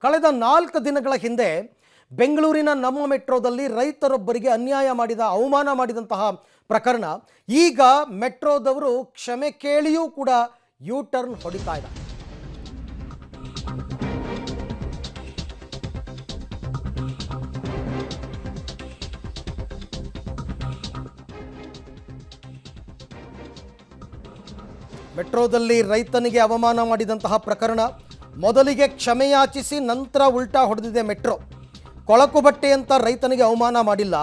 ಕಳೆದ 4 ದಿನಗಳ ಹಿಂದೆ ಬೆಂಗಳೂರಿನ ನಮ್ಮ ಮೆಟ್ರೋದಲ್ಲಿ ರೈತರೊಬ್ಬರಿಗೆ ಅನ್ಯಾಯ ಮಾಡಿದ ಅವಮಾನ ಮಾಡಿದಂತಹ ಪ್ರಕರಣ ಈಗ ಮೆಟ್ರೋದವರು ಕ್ಷಮೆ ಕೇಳಿಯೂ ಕೂಡ ಯೂ ಟರ್ನ್ ಹೊಡಿತಾ ಇದ್ದಾರೆ. ಮೆಟ್ರೋದಲ್ಲಿ ರೈತನಿಗೆ ಅವಮಾನ ಮಾಡಿದಂತಹ ಪ್ರಕರಣ ಮೊದಲಿಗೆ ಕ್ಷಮೆಯಾಚಿಸಿ ನಂತರ ಉಲ್ಟಾ ಹೊಡೆದಿದೆ ಮೆಟ್ರೋ. ಕೊಳಕು ಬಟ್ಟೆ ಅಂತ ರೈತನಿಗೆ ಅವಮಾನ ಮಾಡಿಲ್ಲ,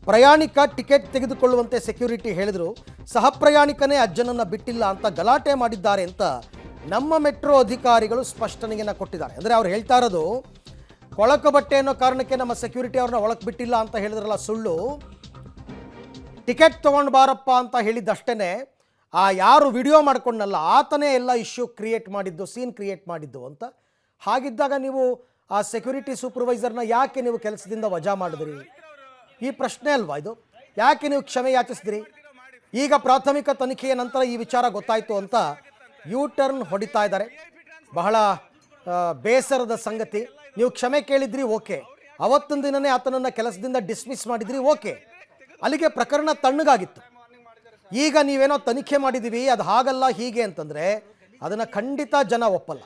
ಪ್ರಯಾಣಿಕ ಟಿಕೆಟ್ ತೆಗೆದುಕೊಳ್ಳುವಂತೆ ಸೆಕ್ಯೂರಿಟಿ ಹೇಳಿದ್ರು, ಸಹ ಪ್ರಯಾಣಿಕನೇ ಅಜ್ಜನನ್ನು ಬಿಟ್ಟಿಲ್ಲ ಅಂತ ಗಲಾಟೆ ಮಾಡಿದ್ದಾರೆ ಅಂತ ನಮ್ಮ ಮೆಟ್ರೋ ಅಧಿಕಾರಿಗಳು ಸ್ಪಷ್ಟನೆಯನ್ನು ಕೊಟ್ಟಿದ್ದಾರೆ. ಅಂದರೆ ಅವ್ರು ಹೇಳ್ತಾ ಇರೋದು ಕೊಳಕು ಬಟ್ಟೆ ಅನ್ನೋ ಕಾರಣಕ್ಕೆ ನಮ್ಮ ಸೆಕ್ಯೂರಿಟಿ ಅವ್ರನ್ನ ಒಳಗೆ ಬಿಟ್ಟಿಲ್ಲ ಅಂತ ಹೇಳಿದ್ರಲ್ಲ ಸುಳ್ಳು, ಟಿಕೆಟ್ ತೊಗೊಂಡು ಬಾರಪ್ಪ ಅಂತ ಹೇಳಿದ್ದಷ್ಟೇ ಆ ಯಾರು ವಿಡಿಯೋ ಮಾಡ್ಕೊಂಡಲ್ಲ ಆತನೇ ಎಲ್ಲ ಇಶ್ಯೂ ಕ್ರಿಯೇಟ್ ಮಾಡಿದ್ದು, ಸೀನ್ ಕ್ರಿಯೇಟ್ ಮಾಡಿದ್ದು ಅಂತ. ಹಾಗಿದ್ದಾಗ ನೀವು ಆ ಸೆಕ್ಯೂರಿಟಿ ಸೂಪರ್ವೈಸರ್ನ ಯಾಕೆ ನೀವು ಕೆಲಸದಿಂದ ವಜಾ ಮಾಡಿದ್ರಿ? ಈ ಪ್ರಶ್ನೆ ಅಲ್ವಾ ಇದು? ಯಾಕೆ ನೀವು ಕ್ಷಮೆ ಯಾಚಿಸಿದ್ರಿ? ಈಗ ಪ್ರಾಥಮಿಕ ತನಿಖೆಯ ನಂತರ ಈ ವಿಚಾರ ಗೊತ್ತಾಯಿತು ಅಂತ ಯೂ ಟರ್ನ್ ಹೊಡಿತಾ ಇದ್ದಾರೆ. ಬಹಳ ಬೇಸರದ ಸಂಗತಿ. ನೀವು ಕ್ಷಮೆ ಕೇಳಿದ್ರಿ, ಓಕೆ, ಅವತ್ತಿನ ದಿನನೇ ಆತನನ್ನು ಕೆಲಸದಿಂದ ಡಿಸ್ಮಿಸ್ ಮಾಡಿದ್ರಿ, ಓಕೆ, ಅಲ್ಲಿಗೆ ಪ್ರಕರಣ ತಣ್ಣಗಾಗಿತ್ತು. ಈಗ ನೀವೇನೋ ತನಿಖೆ ಮಾಡಿದ್ದೀವಿ, ಅದು ಹಾಗಲ್ಲ ಹೀಗೆ ಅಂತಂದರೆ ಅದನ್ನು ಖಂಡಿತ ಜನ ಒಪ್ಪಲ್ಲ.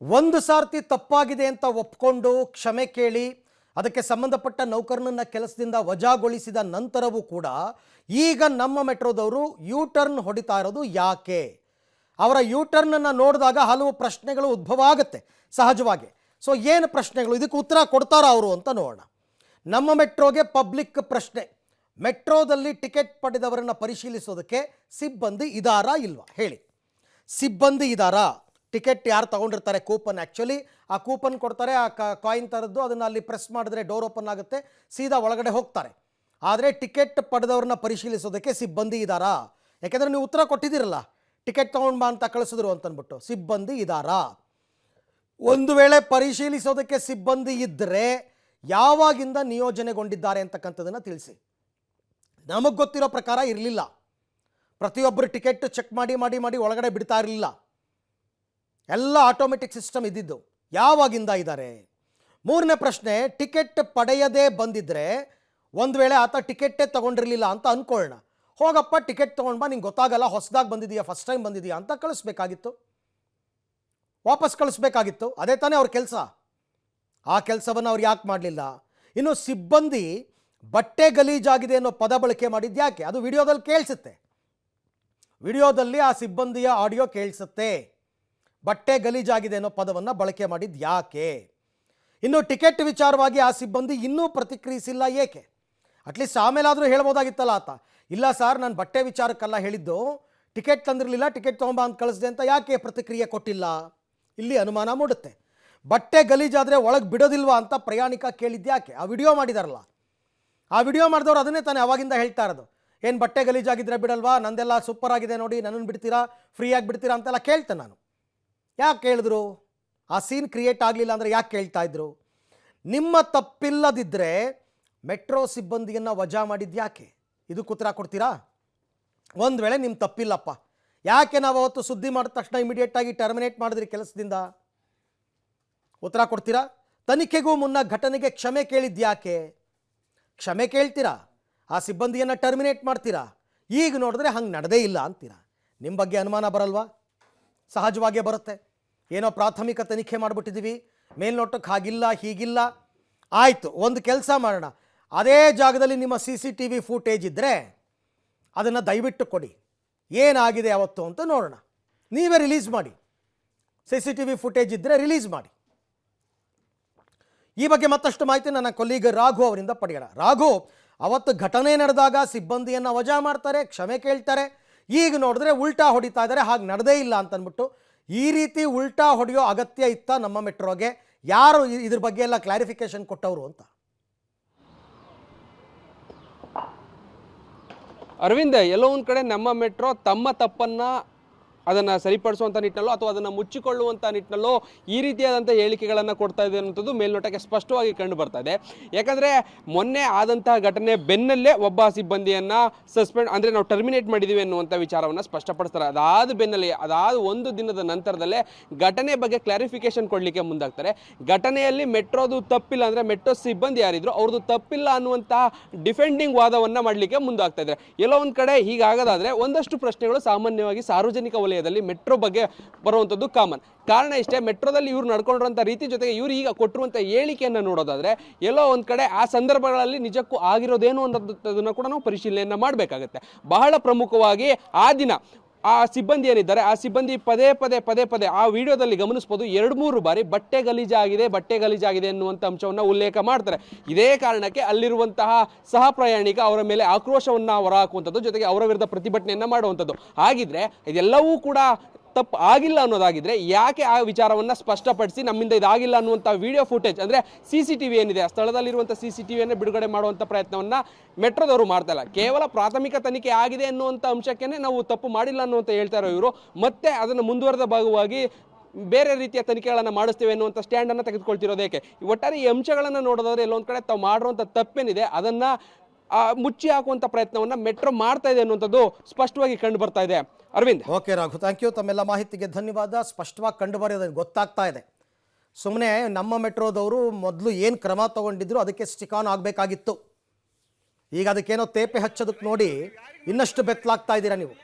ಒಂದು ಸಾರ್ತಿ ತಪ್ಪಾಗಿದೆ ಅಂತ ಒಪ್ಕೊಂಡು ಕ್ಷಮೆ ಕೇಳಿ ಅದಕ್ಕೆ ಸಂಬಂಧಪಟ್ಟ ನೌಕರನನ್ನು ಕೆಲಸದಿಂದ ವಜಾಗೊಳಿಸಿದ ನಂತರವೂ ಕೂಡ ಈಗ ನಮ್ಮ ಮೆಟ್ರೋದವರು ಯೂ ಟರ್ನ್ ಹೊಡಿತಾ ಇರೋದು ಯಾಕೆ? ಅವರ ಯೂ ಟರ್ನನ್ನು ನೋಡಿದಾಗ ಹಲವು ಪ್ರಶ್ನೆಗಳು ಉದ್ಭವ ಆಗುತ್ತೆ ಸಹಜವಾಗಿ. ಸೊ ಏನು ಪ್ರಶ್ನೆಗಳು, ಇದಕ್ಕೆ ಉತ್ತರ ಕೊಡ್ತಾರ ಅವರು ಅಂತ ನೋಡೋಣ. ನಮ್ಮ ಮೆಟ್ರೋಗೆ ಪಬ್ಲಿಕ್ ಪ್ರಶ್ನೆ, ಮೆಟ್ರೋದಲ್ಲಿ ಟಿಕೆಟ್ ಪಡೆದವರನ್ನು ಪರಿಶೀಲಿಸೋದಕ್ಕೆ ಸಿಬ್ಬಂದಿ ಇದ್ದಾರಾ ಇಲ್ವಾ ಹೇಳಿ? ಸಿಬ್ಬಂದಿ ಇದ್ದಾರಾ? ಟಿಕೆಟ್ ಯಾರು ತೊಗೊಂಡಿರ್ತಾರೆ, ಕೂಪನ್, ಆ್ಯಕ್ಚುಲಿ ಆ ಕೂಪನ್ ಕೊಡ್ತಾರೆ, ಆ ಕಾಯಿನ್ ಥರದ್ದು, ಅದನ್ನು ಅಲ್ಲಿ ಪ್ರೆಸ್ ಮಾಡಿದ್ರೆ ಡೋರ್ ಓಪನ್ ಆಗುತ್ತೆ, ಸೀದಾ ಒಳಗಡೆ ಹೋಗ್ತಾರೆ. ಆದರೆ ಟಿಕೆಟ್ ಪಡೆದವ್ರನ್ನ ಪರಿಶೀಲಿಸೋದಕ್ಕೆ ಸಿಬ್ಬಂದಿ ಇದ್ದಾರಾ? ಯಾಕೆಂದರೆ ನೀವು ಉತ್ತರ ಕೊಟ್ಟಿದ್ದೀರಲ್ಲ, ಟಿಕೆಟ್ ತೊಗೊಂಡು ಬಾ ಅಂತ ಕಳಿಸಿದ್ರು ಅಂತಂದ್ಬಿಟ್ಟು. ಸಿಬ್ಬಂದಿ ಇದ್ದಾರಾ? ಒಂದು ವೇಳೆ ಪರಿಶೀಲಿಸೋದಕ್ಕೆ ಸಿಬ್ಬಂದಿ ಇದ್ದರೆ ಯಾವಾಗಿಂದ ನಿಯೋಜನೆಗೊಂಡಿದ್ದಾರೆ ಅಂತಕ್ಕಂಥದ್ದನ್ನು ತಿಳಿಸಿ. ನಮಗೆ ಗೊತ್ತಿರೋ ಪ್ರಕಾರ ಇರಲಿಲ್ಲ. ಪ್ರತಿಯೊಬ್ಬರು ಟಿಕೆಟ್ ಚೆಕ್ ಮಾಡಿ ಮಾಡಿ ಮಾಡಿ ಒಳಗಡೆ ಬಿಡ್ತಾ ಇರಲಿಲ್ಲ. ಎಲ್ಲ ಆಟೋಮೆಟಿಕ್ ಸಿಸ್ಟಮ್ ಇದ್ದಿದ್ದು. ಯಾವಾಗಿಂದ ಇದ್ದಾರೆ? ಮೂರನೇ ಪ್ರಶ್ನೆ, ಟಿಕೆಟ್ ಪಡೆಯದೇ ಬಂದಿದ್ದರೆ ಒಂದು ವೇಳೆ ಆತ ಟಿಕೆಟೇ ತೊಗೊಂಡಿರಲಿಲ್ಲ ಅಂತ ಅಂದ್ಕೊಳ್ಳೋಣ, ಹೋಗಪ್ಪ ಟಿಕೆಟ್ ತೊಗೊಂಡು ಬಾ, ನಿಂಗೆ ಗೊತ್ತಾಗಲ್ಲ, ಹೊಸದಾಗಿ ಬಂದಿದೆಯಾ, ಫಸ್ಟ್ ಟೈಮ್ ಬಂದಿದೆಯಾ ಅಂತ ಕಳಿಸ್ಬೇಕಾಗಿತ್ತು, ವಾಪಸ್ ಕಳಿಸ್ಬೇಕಾಗಿತ್ತು. ಅದೇ ತಾನೇ ಅವ್ರ ಕೆಲಸ. ಆ ಕೆಲಸವನ್ನು ಅವ್ರು ಯಾಕೆ ಮಾಡಲಿಲ್ಲ? ಇನ್ನು ಸಿಬ್ಬಂದಿ ಬಟ್ಟೆ ಗಲೀಜಾಗಿದೆ ಅನ್ನೋ ಪದ ಬಳಕೆ ಮಾಡಿದ್ದು ಯಾಕೆ? ಅದು ವಿಡಿಯೋದಲ್ಲಿ ಕೇಳಿಸುತ್ತೆ, ವಿಡಿಯೋದಲ್ಲಿ ಆ ಸಿಬ್ಬಂದಿಯ ಆಡಿಯೋ ಕೇಳಿಸುತ್ತೆ. ಬಟ್ಟೆ ಗಲೀಜಾಗಿದೆ ಅನ್ನೋ ಪದವನ್ನು ಬಳಕೆ ಮಾಡಿದ್ದು ಯಾಕೆ? ಇನ್ನು ಟಿಕೆಟ್ ವಿಚಾರವಾಗಿ ಆ ಸಿಬ್ಬಂದಿ ಇನ್ನೂ ಪ್ರತಿಕ್ರಿಯಿಸಿಲ್ಲ ಏಕೆ? ಅಟ್ಲೀಸ್ಟ್ ಆಮೇಲಾದರೂ ಹೇಳ್ಬೋದಾಗಿತ್ತಲ್ಲ ಆತ, ಇಲ್ಲ ಸರ್ ನಾನು ಬಟ್ಟೆ ವಿಚಾರಕ್ಕೆಲ್ಲ ಹೇಳಿದ್ದು, ಟಿಕೆಟ್ ತಂದಿರಲಿಲ್ಲ, ಟಿಕೆಟ್ ತೊಗೊಂಬ ಅಂತ ಕಳಿಸಿದೆ ಅಂತ ಯಾಕೆ ಪ್ರತಿಕ್ರಿಯೆ ಕೊಟ್ಟಿಲ್ಲ? ಇಲ್ಲಿ ಅನುಮಾನ ಮೂಡುತ್ತೆ. ಬಟ್ಟೆ ಗಲೀಜಾದರೆ ಒಳಗೆ ಬಿಡೋದಿಲ್ವಾ ಅಂತ ಪ್ರಯಾಣಿಕ ಕೇಳಿದ್ದು ಯಾಕೆ? ಆ ವಿಡಿಯೋ ಮಾಡಿದಾರಲ್ಲ, ಆ ವಿಡಿಯೋ ಮಾಡಿದವ್ರು ಅದನ್ನೇ ತಾನೇ ಅವಾಗಿಂದ ಹೇಳ್ತಾ ಇರೋದು, ಏನು ಬಟ್ಟೆ ಗಲೀಜಾಗಿದ್ದರೆ ಬಿಡಲ್ವಾ, ನಂದೆಲ್ಲ ಸೂಪರ್ ಆಗಿದೆ ನೋಡಿ, ನನ್ನನ್ನು ಬಿಡ್ತೀರಾ, ಫ್ರೀಯಾಗಿ ಬಿಡ್ತೀರಾ ಅಂತೆಲ್ಲ ಕೇಳ್ತೇನೆ ನಾನು. ಯಾಕೆ ಕೇಳಿದ್ರು? ಆ ಸೀನ್ ಕ್ರಿಯೇಟ್ ಆಗಲಿಲ್ಲ ಅಂದರೆ ಯಾಕೆ ಕೇಳ್ತಾ ಇದ್ರು? ನಿಮ್ಮ ತಪ್ಪಿಲ್ಲದಿದ್ದರೆ ಮೆಟ್ರೋ ಸಿಬ್ಬಂದಿಯನ್ನು ವಜಾ ಮಾಡಿದ್ದು ಯಾಕೆ? ಇದಕ್ಕೆ ಉತ್ತರ ಕೊಡ್ತೀರಾ? ಒಂದು ವೇಳೆ ನಿಮ್ಮ ತಪ್ಪಿಲ್ಲಪ್ಪ, ಯಾಕೆ ನಾವು ಅವತ್ತು ಸುದ್ದಿ ಮಾಡಿದ ತಕ್ಷಣ ಇಮಿಡಿಯೇಟಾಗಿ ಟರ್ಮಿನೇಟ್ ಮಾಡಿದ್ರಿ ಕೆಲಸದಿಂದ? ಉತ್ತರ ಕೊಡ್ತೀರಾ? ತನಿಖೆಗೂ ಮುನ್ನ ಘಟನೆಗೆ ಕ್ಷಮೆ ಕೇಳಿದ್ದು ಯಾಕೆ? ಕ್ಷಮೆ ಕೇಳ್ತೀರಾ, ಆ ಸಿಬ್ಬಂದಿಯನ್ನು ಟರ್ಮಿನೇಟ್ ಮಾಡ್ತೀರಾ, ಈಗ ನೋಡಿದ್ರೆ ಹಂಗೆ ನಡೆದೇ ಇಲ್ಲ ಅಂತೀರಾ. ನಿಮ್ಮ ಬಗ್ಗೆ ಅನುಮಾನ ಬರಲ್ವಾ? ಸಹಜವಾಗೇ ಬರುತ್ತೆ. ಏನೋ ಪ್ರಾಥಮಿಕ ತನಿಖೆ ಮಾಡಿಬಿಟ್ಟಿದ್ದೀವಿ, ಮೇಲ್ನೋಟಕ್ಕೆ ಹಾಗಿಲ್ಲ ಹೀಗಿಲ್ಲ, ಆಯಿತು, ಒಂದು ಕೆಲಸ ಮಾಡೋಣ, ಅದೇ ಜಾಗದಲ್ಲಿ ನಿಮ್ಮ CCTV ಫೂಟೇಜ್ ಇದ್ದರೆ ಅದನ್ನು ದಯವಿಟ್ಟು ಕೊಡಿ, ಏನಾಗಿದೆ ಅವತ್ತು ಅಂತ ನೋಡೋಣ. ನೀವೇ ರಿಲೀಸ್ ಮಾಡಿ, CCTV ಫುಟೇಜ್ ಇದ್ದರೆ ರಿಲೀಸ್ ಮಾಡಿ. ಈ ಬಗ್ಗೆ ಮತ್ತಷ್ಟು ಮಾಹಿತಿ ನನ್ನ ಕೊಲೀಗ್ ರಾಘು ಅವರಿಂದ ಪಡೆಯೋಣ. ರಾಘು, ಅವತ್ತು ಘಟನೆ ನಡೆದಾಗ ಸಿಬ್ಬಂದಿಯನ್ನು ವಜಾ ಮಾಡ್ತಾರೆ, ಕ್ಷಮೆ ಕೇಳ್ತಾರೆ, ಈಗ ನೋಡಿದ್ರೆ ಉಲ್ಟಾ ಹೊಡಿತಾ ಇದ್ದಾರೆ, ಹಾಗೆ ನಡೆದೇ ಇಲ್ಲ ಅಂತಂದ್ಬಿಟ್ಟು. ಈ ರೀತಿ ಉಲ್ಟಾ ಹೊಡೆಯೋ ಅಗತ್ಯ ಇತ್ತ ನಮ್ಮ ಮೆಟ್ರೋಗೆ? ಯಾರು ಇದ್ರ ಬಗ್ಗೆ ಎಲ್ಲ ಕ್ಲಾರಿಫಿಕೇಶನ್ ಕೊಟ್ಟವರು ಅಂತ? ಅರವಿಂದ್, ಎಲ್ಲೋ ಒಂದು ಕಡೆ ನಮ್ಮ ಮೆಟ್ರೋ ತಮ್ಮ ತಪ್ಪನ್ನು ಅದನ್ನು ಸರಿಪಡಿಸುವಂಥ ನಿಟ್ಟಿನಲ್ಲೋ ಅಥವಾ ಅದನ್ನು ಮುಚ್ಚಿಕೊಳ್ಳುವಂಥ ನಿಟ್ಟಿನಲ್ಲೋ ಈ ರೀತಿಯಾದಂಥ ಹೇಳಿಕೆಗಳನ್ನು ಕೊಡ್ತಾ ಇದೆ ಅನ್ನೋಂಥದ್ದು ಮೇಲ್ನೋಟಕ್ಕೆ ಸ್ಪಷ್ಟವಾಗಿ ಕಂಡು ಬರ್ತಾ ಇದೆ. ಯಾಕಂದರೆ ಮೊನ್ನೆ ಆದಂತಹ ಘಟನೆ ಬೆನ್ನಲ್ಲೇ ಒಬ್ಬ ಸಿಬ್ಬಂದಿಯನ್ನು ಸಸ್ಪೆಂಡ್ ಅಂದರೆ ನಾವು ಟರ್ಮಿನೇಟ್ ಮಾಡಿದ್ದೀವಿ ಅನ್ನುವಂಥ ವಿಚಾರವನ್ನು ಸ್ಪಷ್ಟಪಡಿಸ್ತಾರೆ. ಅದಾದ ಬೆನ್ನಲ್ಲೇ ಅದಾದ ಒಂದು ದಿನದ ನಂತರದಲ್ಲೇ ಘಟನೆ ಬಗ್ಗೆ ಕ್ಲಾರಿಫಿಕೇಶನ್ ಕೊಡಲಿಕ್ಕೆ ಮುಂದಾಗ್ತಾರೆ. ಘಟನೆಯಲ್ಲಿ ಮೆಟ್ರೋದು ತಪ್ಪಿಲ್ಲ ಅಂದರೆ ಮೆಟ್ರೋ ಸಿಬ್ಬಂದಿ ಯಾರಿದ್ರು ಅವ್ರದ್ದು ತಪ್ಪಿಲ್ಲ ಅನ್ನುವಂತಹ ಡಿಫೆಂಡಿಂಗ್ ವಾದವನ್ನು ಮಾಡಲಿಕ್ಕೆ ಮುಂದಾಗ್ತಾ ಇದ್ದಾರೆ. ಎಲ್ಲೋ ಒಂದು ಕಡೆ ಹೀಗಾಗೋದಾದರೆ ಒಂದಷ್ಟು ಪ್ರಶ್ನೆಗಳು ಸಾಮಾನ್ಯವಾಗಿ ಸಾರ್ವಜನಿಕ ವಲಯದಲ್ಲಿ ಮೆಟ್ರೋ ಬಗ್ಗೆ ಬರುವಂಥದ್ದು ಕಾಮನ್. ಕಾರಣ ಇಷ್ಟೇ, ಮೆಟ್ರೋದಲ್ಲಿ ಇವ್ರು ನಡ್ಕೊಂಡಿರುವಂಥ ರೀತಿ ಜೊತೆಗೆ ಇವರು ಈಗ ಕೊಟ್ಟಿರುವಂಥ ಹೇಳಿಕೆಯನ್ನು ನೋಡೋದಾದರೆ ಎಲ್ಲೋ ಒಂದು ಕಡೆ ಆ ಸಂದರ್ಭಗಳಲ್ಲಿ ನಿಜಕ್ಕೂ ಆಗಿರೋದೇನು ಅನ್ನೋದನ್ನು ಕೂಡ ನಾವು ಪರಿಶೀಲನೆಯನ್ನು ಮಾಡಬೇಕಾಗುತ್ತೆ. ಬಹಳ ಪ್ರಮುಖವಾಗಿ ಆ ದಿನ ಆ ಸಿಬ್ಬಂದಿ ಏನಿದ್ದಾರೆ ಆ ಸಿಬ್ಬಂದಿ ಪದೇ ಪದೇ ಆ ವಿಡಿಯೋದಲ್ಲಿ ಗಮನಿಸ್ಬೋದು 2-3 ಬಾರಿ ಬಟ್ಟೆ ಗಲೀಜಾಗಿದೆ ಎನ್ನುವಂಥ ಅಂಶವನ್ನು ಉಲ್ಲೇಖ ಮಾಡ್ತಾರೆ. ಇದೇ ಕಾರಣಕ್ಕೆ ಅಲ್ಲಿರುವಂತಹ ಸಹ ಪ್ರಯಾಣಿಕ ಅವರ ಮೇಲೆ ಆಕ್ರೋಶವನ್ನು ಹೊರಹಾಕುವಂಥದ್ದು ಜೊತೆಗೆ ಅವರ ವಿರುದ್ಧ ಪ್ರತಿಭಟನೆಯನ್ನು ಮಾಡುವಂಥದ್ದು. ಹಾಗಿದ್ರೆ ಇದೆಲ್ಲವೂ ಕೂಡ ತಪ್ಪು ಆಗಿಲ್ಲ ಅನ್ನೋದಾಗಿದ್ರೆ ಯಾಕೆ ಆ ವಿಚಾರವನ್ನು ಸ್ಪಷ್ಟಪಡಿಸಿ ನಮ್ಮಿಂದ ಇದಾಗಿಲ್ಲ ಅನ್ನುವಂಥ ವಿಡಿಯೋ ಫುಟೇಜ್ ಅಂದರೆ CCTV ಏನಿದೆ ಆ ಸ್ಥಳದಲ್ಲಿರುವಂಥ CCTVಯನ್ನು ಬಿಡುಗಡೆ ಮಾಡುವಂಥ ಪ್ರಯತ್ನವನ್ನು ಮೆಟ್ರೋದವರು ಮಾಡ್ತಾ ಇಲ್ಲ. ಕೇವಲ ಪ್ರಾಥಮಿಕ ತನಿಖೆ ಆಗಿದೆ ಅನ್ನುವಂಥ ಅಂಶಕ್ಕೆ ನಾವು ತಪ್ಪು ಮಾಡಿಲ್ಲ ಅನ್ನುವಂಥ ಹೇಳ್ತಾ ಇರೋ ಇವರು ಮತ್ತೆ ಅದನ್ನು ಮುಂದುವರೆದ ಭಾಗವಾಗಿ ಬೇರೆ ರೀತಿಯ ತನಿಖೆಗಳನ್ನು ಮಾಡಿಸ್ತೇವೆ ಅನ್ನುವಂಥ ಸ್ಟ್ಯಾಂಡನ್ನು ತೆಗೆದುಕೊಳ್ತಿರೋದೇಕೆ? ಒಟ್ಟಾರೆ ಈ ಅಂಶಗಳನ್ನು ನೋಡೋದಾದ್ರೆ ಎಲ್ಲೊಂದು ಕಡೆ ತಾವು ಮಾಡಿರುವಂಥ ತಪ್ಪೇನಿದೆ ಅದನ್ನು ಮುಚ್ಚಿ ಹಾಕುವಂಥ ಪ್ರಯತ್ನವನ್ನು ಮೆಟ್ರೋ ಮಾಡ್ತಾ ಇದೆ ಅನ್ನುವಂಥದ್ದು ಸ್ಪಷ್ಟವಾಗಿ ಕಂಡು ಬರ್ತಾ ಇದೆ. Arvind. Okay Raghu, thank you. ತಮ್ಮೆಲ್ಲ ಮಾಹಿತಿಗೆ ಧನ್ಯವಾದ. ಸ್ಪಷ್ಟವಾಗಿ ಕಂಡು ಬರೋದು ಗೊತ್ತಾಗ್ತಾ ಇದೆ. ಸುಮ್ಮನೆ ನಮ್ಮ ಮೆಟ್ರೋದವರು ಮೊದಲು ಏನು ಕ್ರಮ ತಗೊಂಡಿದ್ರು ಅದಕ್ಕೆ ಸ್ಟಿಕ್ ಆನ್ ಆಗಬೇಕಾಗಿತ್ತು. ಈಗ ಅದಕ್ಕೇನೋ ತೇಪೆ ಹಚ್ಚೋದಕ್ಕೆ ನೋಡಿ ಇನ್ನಷ್ಟು ಬೆತ್ತಲಾಗ್ತಾ ಇದ್ದೀರಾ ನೀವು.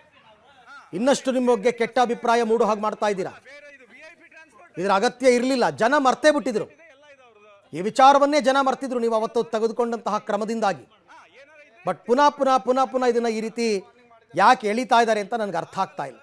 ಇನ್ನಷ್ಟು ನಿಮ್ಮ ಬಗ್ಗೆ ಕೆಟ್ಟ ಅಭಿಪ್ರಾಯ ಮೂಡೋ ಹಾಗೆ ಮಾಡ್ತಾ ಇದ್ದೀರಾ. ಇದರ ಅಗತ್ಯ ಇರಲಿಲ್ಲ. ಜನ ಮರ್ತೇ ಬಿಟ್ಟಿದ್ರು. ಈ ವಿಚಾರವನ್ನೇ ಜನ ಮರ್ತಿದ್ರು ನೀವು ಅವತ್ತು ತೆಗೆದುಕೊಂಡಂತಹ ಕ್ರಮದಿಂದಾಗಿ. ಬಟ್ ಪುನಃ ಇದನ್ನು ಈ ರೀತಿ ಯಾಕೆ ಎಳಿತಾ ಇದ್ದಾರೆ ಅಂತ ನನಗೆ ಅರ್ಥ ಆಗ್ತಾ ಇಲ್ಲ.